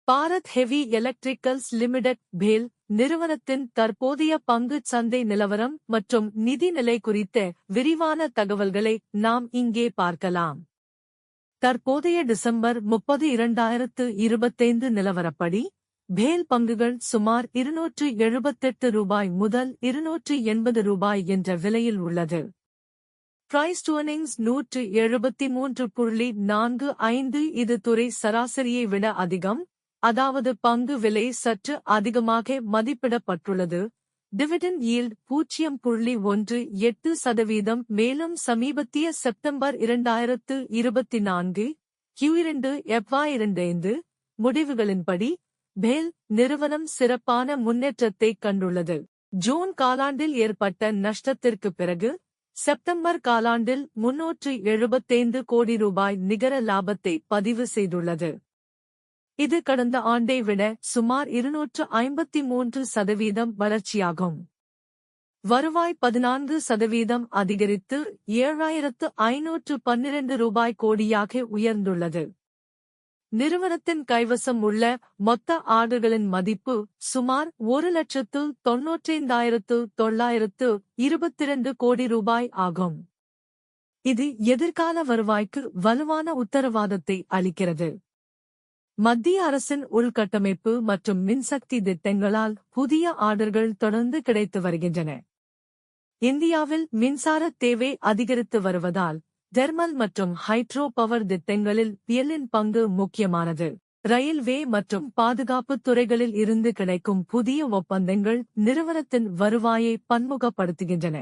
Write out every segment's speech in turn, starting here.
Bharat heavy electricals limited பேல் நிறுவனத்தின் தற்போதைய பங்குச் சந்தை நிலவரம் மற்றும் நிதி நிலை குறித்த விரிவான தகவல்களை நாம் இங்கே பார்க்கலாம். தற்போதைய டிசம்பர் 30, 2025 நிலவரப்படி பேல் பங்குகள் சுமார் ரூபாய் 278 முதல் ரூபாய் 280 என்ற விலையில் உள்ளது. Price to earnings 173.45. இது துறை சராசரியை விட அதிகம், அதாவது பங்கு விலை சற்று அதிகமாக மதிப்பிடப்பட்டுள்ளது. Dividend yield 0.18%. மேலும் சமீபத்திய செப்டம்பர் 2024 Q2 FY25 முடிவுகளின்படி பேல் நிறுவனம் சிறப்பான முன்னேற்றத்தை கண்டுள்ளது. ஜூன் காலாண்டில் ஏற்பட்ட நஷ்டத்திற்கு பிறகு செப்டம்பர் காலாண்டில் 375 கோடி ரூபாய் நிகர லாபத்தை பதிவு செய்துள்ளது. இது கடந்த ஆண்டை விட சுமார் 253% வளர்ச்சியாகும். வருவாய் 14% அதிகரித்து 7,512 ரூபாய் கோடியாக உயர்ந்துள்ளது. நிறுவனத்தின் கைவசம் உள்ள மொத்த ஆர்டர்களின் மதிப்பு சுமார் 1,95,922 கோடி ரூபாய் ஆகும். இது எதிர்கால வருவாய்க்கு வலுவான உத்தரவாதத்தை அளிக்கிறது. மத்திய அரசின் உள்கட்டமைப்பு மற்றும் மின்சக்தி திட்டங்களால் புதிய ஆர்டர்கள் தொடர்ந்து கிடைத்து வருகின்றன. இந்தியாவில் மின்சார தேவை அதிகரித்து வருவதால் தெர்மல் மற்றும் ஹைட்ரோ பவர் திட்டங்களில் பிஎல்லின் பங்கு முக்கியமானது. ரயில்வே மற்றும் பாதுகாப்பு துறைகளில் இருந்து கிடைக்கும் புதிய ஒப்பந்தங்கள் நிறுவனத்தின் வருவாயை பன்முகப்படுத்துகின்றன.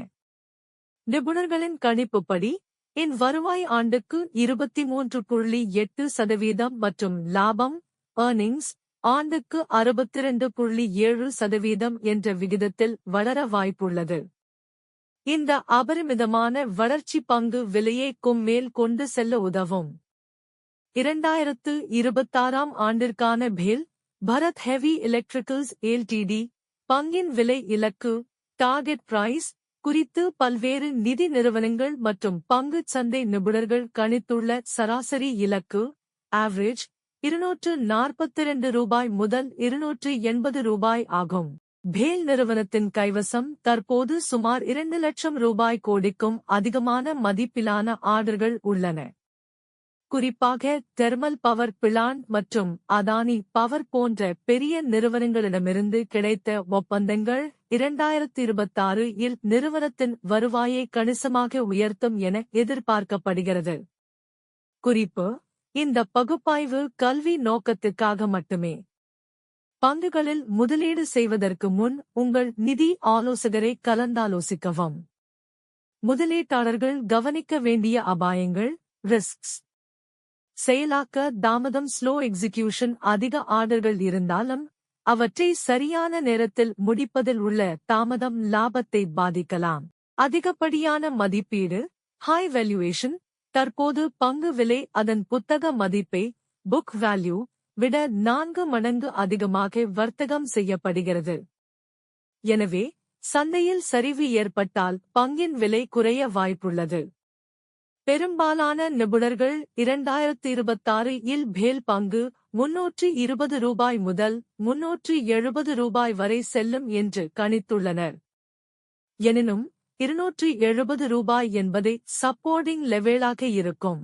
நிபுணர்களின் கணிப்புப்படி இன் வருவாய் ஆண்டுக்கு 23.8% மற்றும் லாபம் ஏர்னிங்ஸ் ஆண்டுக்கு 62.7% என்ற விகிதத்தில் வளர வாய்ப்புள்ளது. இந்த அபரிமிதமான வளர்ச்சி பங்கு விலையை மேல் கொண்டு செல்ல உதவும். 2026 ஆண்டிற்கான பேல் பாரத் ஹெவி எலக்ட்ரிக்கல்ஸ் எல்டிடி பங்கின் விலை இலக்கு டார்கெட் பிரைஸ் குறித்து பல்வேறு நிதி நிறுவனங்கள் மற்றும் பங்குச் சந்தை நிபுணர்கள் கணித்துள்ள சராசரி இலக்கு ஆவரேஜ் 242 ரூபாய் முதல் 280 ரூபாய் ஆகும். பேல் நிறுவனத்தின் கைவசம் தற்போது சுமார் 2 லட்சம் ரூபாய் கோடிக்கும் அதிகமான மதிப்பிலான ஆர்டர்கள் உள்ளன. குறிப்பாக தெர்மல் பவர் பிளான்ட் மற்றும் அதானி பவர் போன்ற பெரிய நிறுவனங்களிடமிருந்து கிடைத்த ஒப்பந்தங்கள் 2026 இல் நிறுவனத்தின் வருவாயை கணிசமாக உயர்த்தும் என எதிர்பார்க்கப்படுகிறது. குறிப்பு: இந்த பகுப்பாய்வு கல்வி நோக்கத்திற்காக மட்டுமே. பங்குகளில் முதலீடு செய்வதற்கு முன் உங்கள் நிதி ஆலோசகரை கலந்தாலோசிக்கவும். முதலீட்டாளர்கள் கவனிக்க வேண்டிய அபாயங்கள் ரிஸ்க்ஸ். செயலாக்க தாமதம் ஸ்லோ எக்ஸிகியூஷன். அதிக ஆர்டர்கள் இருந்தாலும் அவற்றை சரியான நேரத்தில் முடிப்பதில் உள்ள தாமதம் லாபத்தை பாதிக்கலாம். அதிகப்படியான மதிப்பீடு ஹை வேல்யூவேஷன். தற்போது பங்கு விலை அதன் புத்தக மதிப்பை புக் வேல்யூ விட 4 மடங்கு அதிகமாக வர்த்தகம் செய்யப்படுகிறது. எனவே சந்தையில் சரிவு ஏற்பட்டால் பங்கின் விலை குறைய வாய்ப்புள்ளது. பெரும்பாலான நிபுணர்கள் 2026 இல் பேல் பங்கு 320 ரூபாய் முதல் 370 ரூபாய் வரை செல்லும் என்று கணித்துள்ளனர். எனினும் 270 ரூபாய் என்பதே சப்போர்ட்டிங் லெவலாக இருக்கும்.